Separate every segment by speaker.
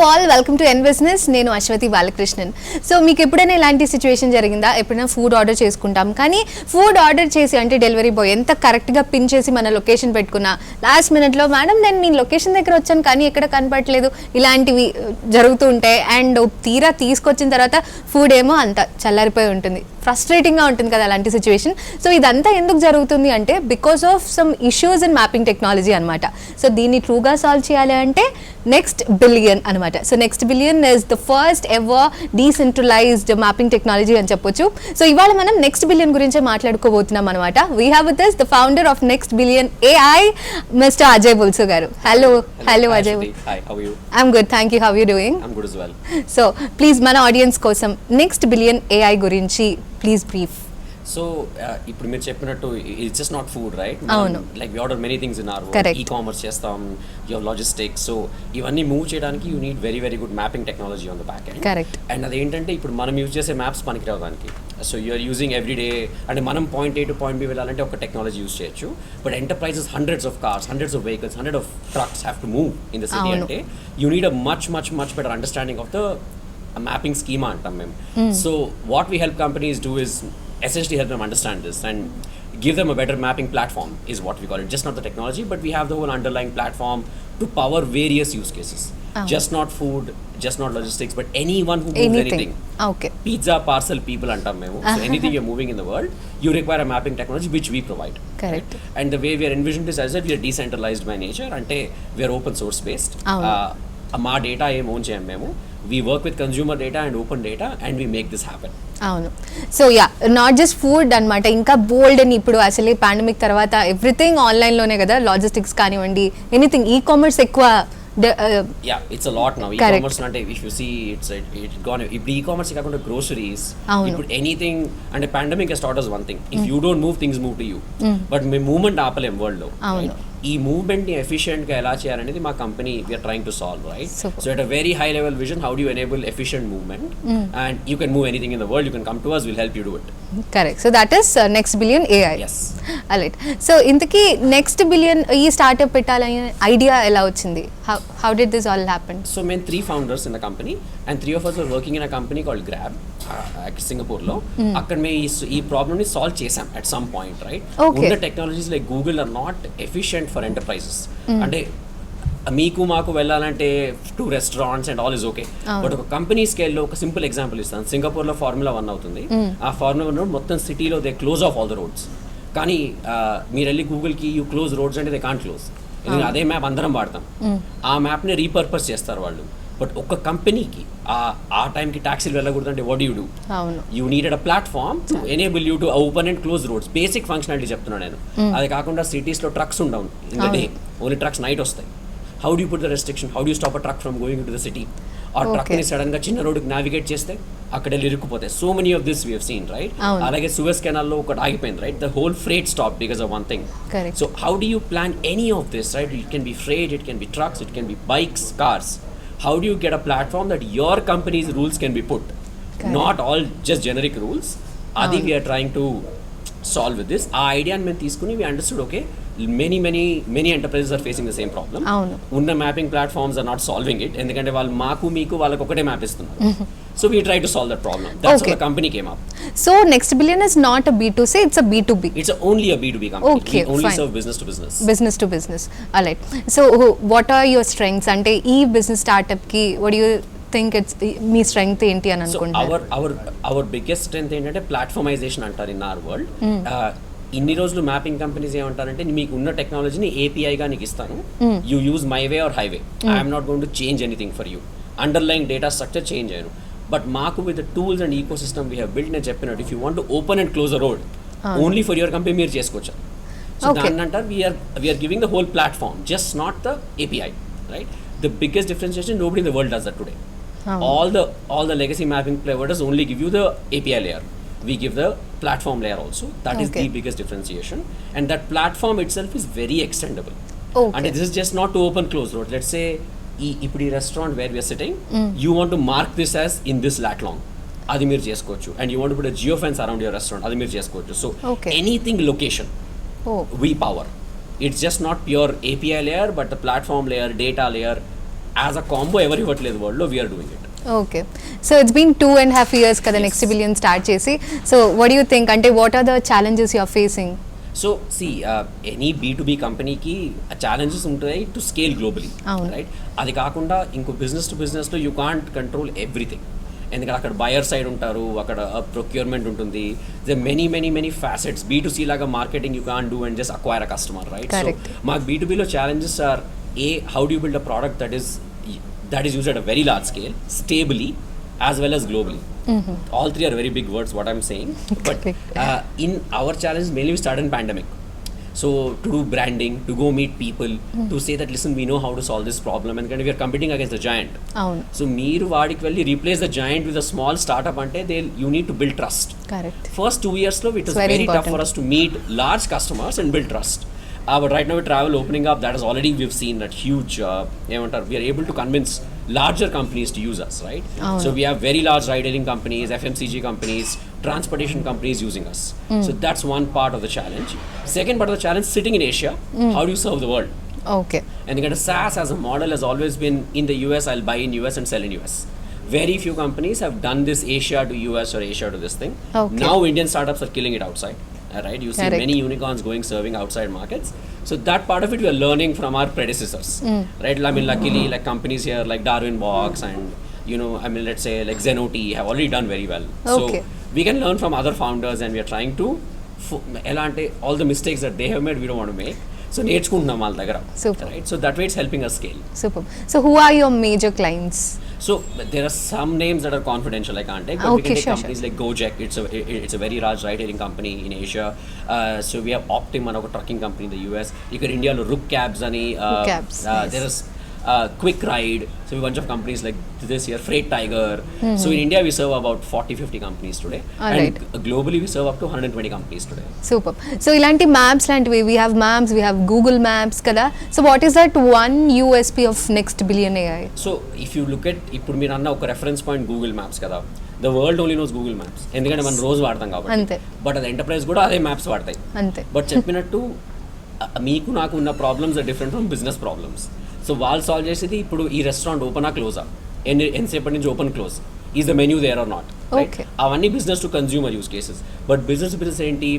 Speaker 1: All welcome to N business. నేను Aswathy Balakrishnan. So మీకు ఎప్పుడైనా ఇలాంటి సిచ్యువేషన్ జరిగిందా? ఎప్పుడైనా ఫుడ్ ఆర్డర్ చేసుకుంటాం, కానీ ఫుడ్ ఆర్డర్ చేసి అంటే డెలివరీ బాయ్ ఎంత కరెక్ట్గా పిన్ చేసి మన లొకేషన్ పెట్టుకున్నా లాస్ట్ మినిట్లో మేడం నేను మీ లొకేషన్ దగ్గర వచ్చాను కానీ ఎక్కడ కనపడట్లేదు, ఇలాంటివి జరుగుతూ ఉంటాయి. అండ్ తీరా తీసుకొచ్చిన తర్వాత ఫుడ్ ఏమో అంత చల్లారిపోయి ఉంటుంది. ఫ్రస్ట్రేటింగ్గా ఉంటుంది కదా అలాంటి సిచ్యువేషన్. సో ఇదంతా ఎందుకు జరుగుతుంది అంటే because of some issues in mapping technology అనమాట. సో దీన్ని ట్రూగా సాల్వ్ చేయాలి అంటే నెక్స్ట్ బిలియన్ అనమాట. So next billion is the first ever decentralised mapping technology అని చెప్పొచ్చు. సో ఇవాళ మనం నెక్స్ట్ బిలియన్ గురించే మాట్లాడుకోబోతున్నాం అనమాట. We have with us the founder of Nextbillion.ai, Mr. Ajay Bulusu garu. Hello Ajay.
Speaker 2: Hi, how are you?
Speaker 1: I'm good, thank you. How are you doing?
Speaker 2: I'm good as well.
Speaker 1: So please mana audience kosam Nextbillion.ai gurinchi please brief.
Speaker 2: So ఇప్పుడు మీరు చెప్పినట్టు it's just not food, right? Like we order many things in our work. E-commerce చేస్తాం, your logistics. So ఇవన్నీ move చేయడానికి you need very very good mapping technology on the back end.
Speaker 1: Correct.
Speaker 2: And అదేంటంటే ఇప్పుడు మనం use చేసే maps పనికిరావడానికి. So you're using every day. అంటే మనం point A to point B వెళ్ళాలంటే ఒక టెక్నాలజీ యూజ్ చేయొచ్చు. But enterprises hundreds of cars, hundreds of vehicles, hundred of trucks have to move in the city. అంటే you need a much much much better understanding of the mapping schema అంటాం మేము. So what we help companies do is essentially help them understand this and give them a better mapping platform is what we call it. Just not the technology, but we have the whole underlying platform to power various use cases. Just not food, just not logistics, but anyone who moves anything.
Speaker 1: Okay.
Speaker 2: Pizza parcel people antam memo. So anything you're moving in the world, you require a mapping technology which we provide.
Speaker 1: Correct.
Speaker 2: Right? And the way we are envisioned is as if we are decentralized by nature. Ante we are open source based. మా data ఏం own చేయం మేము. We work with consumer data and open data and we make this happen.
Speaker 1: అవును. So yeah, not just food అనమాట, ఇంకా బోల్డ్ అని. ఇప్పుడు అసలు పాండమిక్ తర్వాత ఎవ్రీథింగ్ ఆన్లైన్లోనే కదా, లాజిస్టిక్స్ కానివ్వండి, ఎనీథింగ్. ఈ కామర్స్ ఎక్కువ.
Speaker 2: It's a lot now. E-commerce అంటే if you see it's gone. ఇప్పుడు e-commerce కాకుండా groceries, ఇప్పుడు anything. అంటే pandemic has taught us one thing: if you don't move, things move to you. But మేము movement ఆపలేం world లో. ఈ మూవ్మెంట్ ని ఎఫిషియెంట్ గా ఎలా చేయాలనేది మా company we're trying to solve, right? So at a very high level vision, how do you enable efficient movement and you can move anything in the world, you can come to us, we'll help you do it.
Speaker 1: Correct. So that is Nextbillion.ai.
Speaker 2: Yes.
Speaker 1: Alright. So ఇంతకీ next billion ఈ startup పెట్టాలనే idea ఎలా వచ్చింది? How did this all happen?
Speaker 2: So మేము 3 founders in the company and 3 of us were working in a company called Grab, Singapore లో. అక్కడ మేము ఈ ప్రాబ్లమ్ ని సాల్వ్ చేసాం at some point, right? ఉన్న technologies like Google or not efficient for enterprises. అంటే మీకు మాకు వెళ్ళాలంటే to restaurants and all is okay, but ఒక కంపెనీ స్కేల్లో ఒక సింపుల్ ఎగ్జాంపుల్ ఇస్తాను. సింగపూర్ లో Formula 1 అవుతుంది. ఆ Formula 1 రోడ్ మొత్తం సిటీలో they close of all the roads. కానీ మీరు వెళ్ళి గూగుల్కి యూ క్లోజ్ రోడ్స్ అంటే దే కాంట్ క్లోజ్, ఎందుకంటే అదే మ్యాప్ అందరం వాడతాం. ఆ మ్యాప్ని రీపర్పస్ చేస్తారు వాళ్ళు. బట్ ఒక కంపెనీకి ఆ టైంకి ట్యాక్సీలు వెళ్ళకూడదు అంటే what you do? You needed a platform to enable you to open and close roads. Basic functionality చెప్తున్నాను నేను. అది కాకుండా సిటీస్లో ట్రక్స్ ఉండవు in the day, only trucks night వస్తాయి. How do put the restriction? How do stop a truck from going to the city? ఆ ట్రక్ని సడన్గా చిన్న రోడ్డుకి నావిగేట్ చేస్తే అక్కడ ఇరుక్కుపోతాయి. So many of this we have seen, right? అలాగే సూయజ్ కెనాల్లో ఒకటి ఆగిపోయింది, right? The whole freight stop because of one thing. So how do you plan any of this, right? It can be freight, it can be trucks, it can be bikes, cars. How do you get a platform that your company's rules can be put? Not all just generic rules. Adi we are trying to solve with this. Our idea and తీసుకుని we understood, okay, many enterprises are facing the same problem. Unna mapping platforms are not solving it. ఎందుకంటే వాళ్ళు మాకు మీకు వాళ్ళకి ఒకటే map ఇస్తున్నారు. So we try to solve that problem. That's how the company came up.
Speaker 1: So Nextbillion is not a B2C, it's a B2B.
Speaker 2: It's only a B2B company.
Speaker 1: Okay,
Speaker 2: we only
Speaker 1: fine.
Speaker 2: serve business to business.
Speaker 1: Business to business. Alright. So what are your strengths? Ante ee business startup ki what do you think it's me strength ఏంటి అని అనుకుంటున్నారు?
Speaker 2: So our biggest strength ఏంటంటే ప్లాట్ఫార్మైజేషన్ అంటారు in our world. ఇన్ని రోజులు mapping companies ఏమంటారంటే మీకు ఉన్న టెక్నాలజీని ఏపీఐగా నీకు ఇస్తాను, you use my way or highway, I'm not going to change anything for you, underline data structure change అయ్యాను. బట్ మాకు with tools and ecosystem we have build, నేను చెప్పినట్టు, if you want to open and close a road only for your company మీరు చేసుకోవచ్చు. So దాన్ని అంటారు we're giving the whole platform, just not the API, right? The biggest differentiation, nobody in the world does that today. All the legacy mapping providers only give you the API layer. We give the platform layer also. That is the biggest differentiation. And that platform itself is very extendable. And this is just not to open close road. Let's say, ఇప్పుడు ఈ restaurant where we are sitting, you want to mark this as in this lat long. అది మీరు చేసుకోవచ్చు. And you want to put a geofence around your restaurant. అది మీరు చేసుకోవచ్చు. So anything location, we power. It's just not pure API layer, but the platform layer, data layer, as a combo ఎవరు ఇవ్వట్లేదు వరల్డ్లో, we're doing it.
Speaker 1: Okay, so it's been 2.5 years కదా Nextbillion start చేసి. So what you think, అంటే what are the challenges you are facing?
Speaker 2: So see any B2B కంపెనీకి challenges ఉంటాయి to scale globally, right? అది కాకుండా ఇంకో బిజినెస్ టు బిజినెస్లో you can't control everything. ఎందుకంటే అక్కడ బయర్ సైడ్ ఉంటారు, అక్కడ ప్రొక్యూర్మెంట్ ఉంటుంది, మెనీ ఫ్యాసెట్స్. B2C లాగా marketing you can't do and just acquire a customer, right? So మాకు B2Bలో challenges are how do build a product that is used at a very large scale, stably, as well as globally. All three are very big words, what I'm saying. But in our challenge, mainly we started in pandemic. So to do branding, to go meet people, to say that, listen, we know how to solve this problem, and we are competing against the giant. So meer vaadiki velli replace the giant with a small startup ante you need to build trust.
Speaker 1: Correct.
Speaker 2: First 2 years lo it was very tough for us to meet large customers and build trust. But right now with travel opening up, that is already, we've seen that huge, we are able to convince larger companies to use us, right? So we have very large ride-hailing companies, FMCG companies, transportation companies using us. So that's one part of the challenge. Second part of the challenge, sitting in Asia, how do you serve the world?
Speaker 1: Okay.
Speaker 2: And the SaaS as a model has always been in the US, I'll buy in US and sell in US. Very few companies have done this Asia to US or Asia to this thing. Now Indian startups are killing it outside. Right, you see many unicorns serving outside markets. So that part of it we are learning from our predecessors, right? I mean, luckily, like companies here like Darwin Box and let's say like Zenoti have already done very well. So we can learn from other founders, and we are trying to all the mistakes that they have made, we don't want to make. So నేర్చుకుంటున్నాం వాళ్ళ దగ్గర, right? So that way it's helping us scale.
Speaker 1: Super. So who are your major clients?
Speaker 2: So there are some names that are confidential, I can't take, but we can take companies like Gojek. It's a very large ride-hailing company in Asia. So we have Optim, a trucking company in the US. Here in India, Rook Cabs ani. There is Quick Ride. So we have a bunch of companies like this here, Freight Tiger. So in India, we serve about 40-50 companies today. And globally, we serve up to 120 companies today.
Speaker 1: Super. So ilanti maps lantivi, we have maps, we have Google Maps kada. So what is that one USP of Nextbillion.ai?
Speaker 2: So if you look at, ఇప్పుడు మీరు అన్న ఒక reference point Google maps కదా, the world only knows Google maps, ఎందుకంటే మనం రోజు వాడతాం కాబట్టి. బట్ అది ఎంటర్ప్రైజ్ కూడా అదే మ్యాప్స్ వాడతాయి. బట్ చెప్పినట్టు మీకు నాకు ఉన్న problems are different from business problems. So వాళ్ళు సాల్వ్ చేసేది, ఇప్పుడు ఈ రెస్టారెంట్ ఓపెనా క్లోజా, ఎంతసేపటి నుంచి open close, is the menu there or not, అవన్నీ business to consumer use cases. But business business ఏంటి,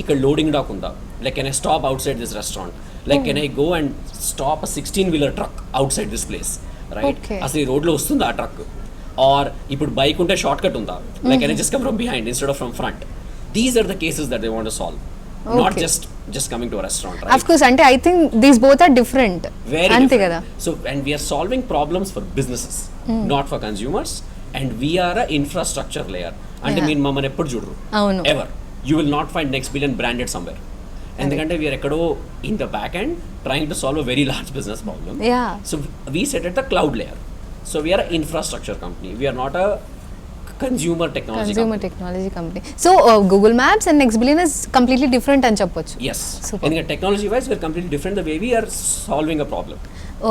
Speaker 2: ఇక్కడ లోడింగ్ డాక్ ఉందా, like can I stop outside this restaurant, like can I go and stop a 16-wheeler truck outside this place, right? అసలు ఈ రోడ్లో వస్తుందా ఆ truck? Or ఇప్పుడు bike ఉంటే షార్ట్ కట్ ఉందా, like can I just come from behind instead of from front? These are the cases that they want to solve. Not just coming to a restaurant, right?
Speaker 1: Of course, ante I think these both are different.
Speaker 2: Very ante kada. So and we are solving problems for businesses, not for consumers, and we are a infrastructure layer. Ante mean mamman eppudu chudru, ever you will not find Nextbillion branded somewhere. Endukante we are ekkado in the back end trying to solve a very large business problem. So we sit at the cloud layer. So we are an infrastructure company, we are not a consumer technology company.
Speaker 1: So Google Maps and Nextbillion is completely different అని చెప్పొచ్చు.
Speaker 2: Yes. And technology wise we are completely different, the way we are solving a problem.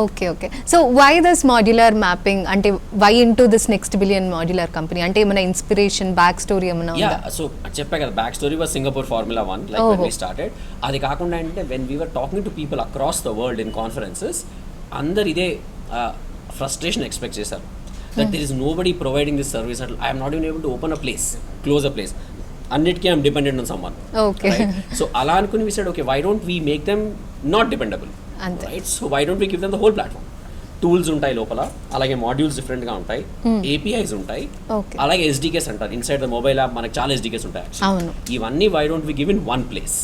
Speaker 1: Okay. So why this modular mapping, అంటే why into this Nextbillion modular company? అంటే ఏమైనా inspiration, back story ఏమైనా ఉందా?
Speaker 2: So చెప్పా కదా, back story was Singapore Formula 1, like when we started. అది కాకుండా అంటే when we were talking to people across the world in conferences, అందరు ఇదే frustration expect చేశారు, that there is nobody providing this service. I am not even able to open a place, close a place. Annitki I am dependent on someone. Right? So ala anukuni we said, okay, why don't we make them not dependable? Right? So why don't we give them the whole platform? Tools untai lopala, alage modules different ga untai, APIs untai, alage SDKs antaru. Inside the mobile app manaku chaala SDKs untai actually. Ivanni why don't we give in one place?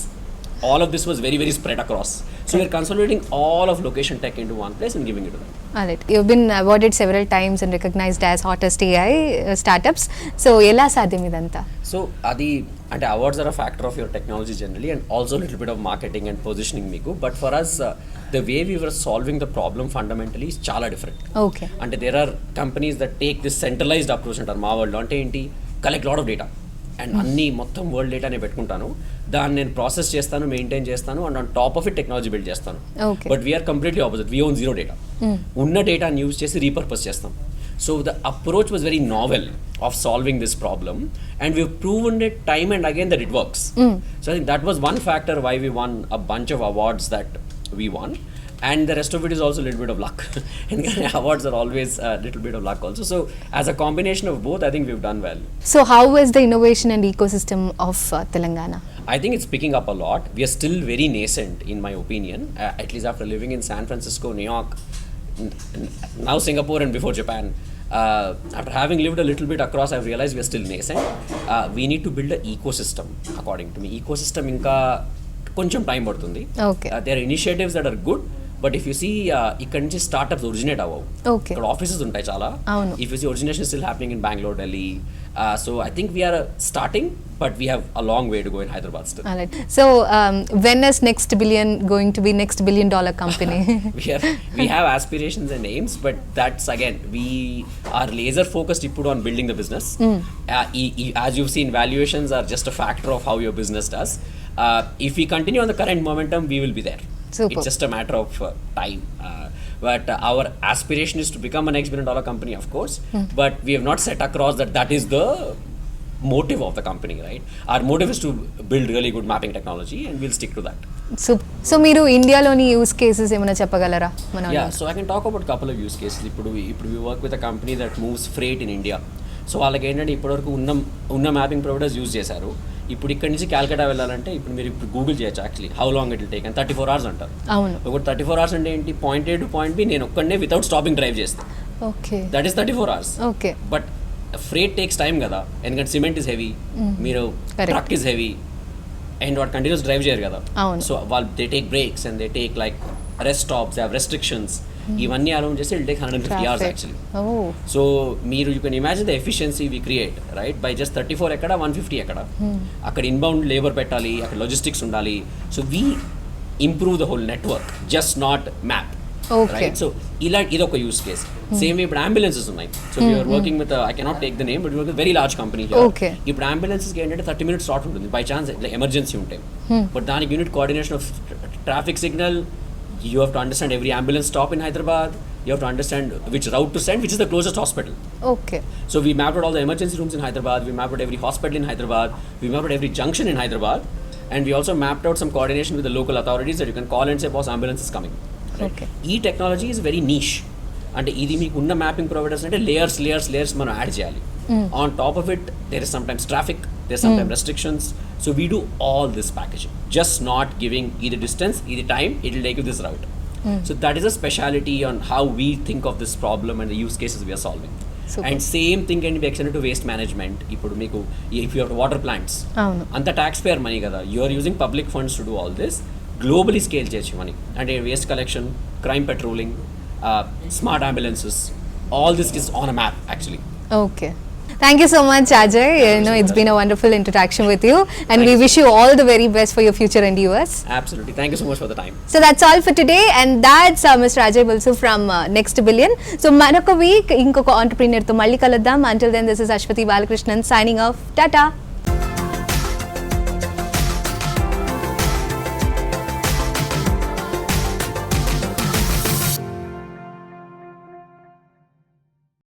Speaker 2: All of this was very, very spread across. So we are consolidating all of location tech into one place and giving it to them.
Speaker 1: All right. You've been awarded several times and recognized as hottest AI startups. So ela sadhyam idanta?
Speaker 2: So adi ante awards are a factor of your technology generally, and also a little bit of marketing and positioning meeku. But for us, the way we were solving the problem fundamentally is chala different.
Speaker 1: Okay.
Speaker 2: Ante there are companies that take this centralized approach antaru ma world lo, ante enti collect lot of data and అన్ని మొత్తం world డేటానే పెట్టుకుంటాను, దాన్ని నేను process చేస్తాను, maintain చేస్తాను, and on top of it technology build చేస్తాను. But we're completely opposite, we own zero data. ఉన్న డేటాని యూజ్ చేసి రీపర్పస్ చేస్తాం. So the approach was very novel of solving this problem, and we proven it time and again that it works. So I think that was one factor why we won a bunch of awards that we won. and the rest of it is also a little bit of luck. And awards are always a little bit of luck also. So as a combination of both, I think we've done well.
Speaker 1: So how is the innovation and ecosystem of Telangana?
Speaker 2: I think it's picking up a lot. We are still very nascent, in my opinion. At least after living in San Francisco, New York, now Singapore, and before Japan. After having lived a little bit across, I've realized we are still nascent. We need to build an ecosystem, according to me. Ecosystem inka కొంచెం time పడుతుంది.
Speaker 1: Okay.
Speaker 2: There are initiatives that are good, but if you see ఇక్కడ నుంచి startups originate అవ్వవు.
Speaker 1: Okay.
Speaker 2: ఇక్కడ offices ఉంటాయి చాలా.
Speaker 1: అవును.
Speaker 2: If you see origination still happening in Bangalore, Delhi. So I think we are starting, but we have a long way to go in Hyderabad still.
Speaker 1: All right. So when is Nextbillion going to be next $1 billion company?
Speaker 2: We have aspirations and aims, but that's again, we are laser focused on building the business. As you've seen, valuations are just a factor of how your business does. If we continue on the current momentum, we will be there.
Speaker 1: Super.
Speaker 2: It's just a matter of time. But our aspiration is to become a next $1 billion company, of course. But we have not set across that is the motive of the company, right? Our motive is to build really good mapping technology, and we'll stick to that.
Speaker 1: So మీరు ఇండియాలోని use cases ఏమైనా చెప్పగలరా?
Speaker 2: Yeah, so I can talk about a couple of use cases. ఇప్పుడు we work with a company that moves freight in India. So వాళ్ళకి ఏంటంటే ఇప్పటివరకు ఉన్న mapping providers use చేశారు. ఇప్పుడు ఇక్కడ నుంచి క్యాల్కటా వెళ్ళాలంటే మీరు గూగుల్ చేయొచ్చు actually how long it will take అని 34 hours అంటారు.
Speaker 1: అవును.
Speaker 2: ఒక 34 hours అంటే ఏంటి, point A to point B నేను ఒక్కడనే వితౌట్ స్టాపింగ్ డ్రైవ్ చేస్తాను.
Speaker 1: Okay.
Speaker 2: That is 34 hours.
Speaker 1: Okay.
Speaker 2: But freight takes time కదా, ఎందుకంటే సిమెంట్ ఇస్ హెవీ, మీరు truck is heavy, and what continuous drive చేయరు కదా. సో వాళ్ళు they take breaks and they take like rest stops, they have restrictions. ఇవన్నీ allow చేసి it take 150 hours actually. So మీరు you can imagine the efficiency we create, right? By just 34 ఎక్కడ, 150 ఎక్కడ. అక్కడ inbound labour పెట్టాలి, అక్కడ logistics ఉండాలి. So we improve the whole network, just not map, right? So ఇదొక యూస్ కేస్. సేమ్ ఇప్పుడు ambulances ఉన్నాయి. So we're working with, I cannot take the name, but work with very large company. ఇప్పుడు అంబులెన్సెస్కి ఏంటంటే 30 minutes slot ఉంటుంది by chance emergency ఉంటే. But దానికి unit coordination of traffic signal. You have to understand every ambulance stop in Hyderabad. You have to understand which route to send, which is the closest hospital.
Speaker 1: Okay.
Speaker 2: So we mapped out all the emergency rooms in Hyderabad. We mapped out every hospital in Hyderabad. We mapped out every junction in Hyderabad. And we also mapped out some coordination with the local authorities that you can call and say, boss, ambulance is coming. Right?
Speaker 1: Okay.
Speaker 2: Technology is very niche. And ఇది మీకు ఉన్న mapping providers అంటే layers మనం add చేయాలి. On top of it, there is sometimes traffic, there is sometimes restrictions. So we do all this packaging, just not giving either distance, either time, it will take you this route. So that is a speciality on how we think of this problem and the use cases we are solving. Super. And same thing can be extended to waste management. ఇప్పుడు మీకు if you have water plants, అంత tax payer money కదా, you are using public funds to do all this. Globally scale చేయొచ్చు money, అంటే waste collection, crime patrolling, smart ambulances, all this is on a map actually.
Speaker 1: Okay. Thank you so much, Ajay. It's been a wonderful interaction with you, and we wish you all the very best for your future endeavors.
Speaker 2: Absolutely. Thank you so much for the time.
Speaker 1: So that's all for today, and that's Mr. Ajay Bulusu from Nextbillion. So manoka week inkoka entrepreneur tho malli kaluddam. Until then, this is Ashwati Balakrishnan signing off. Tata.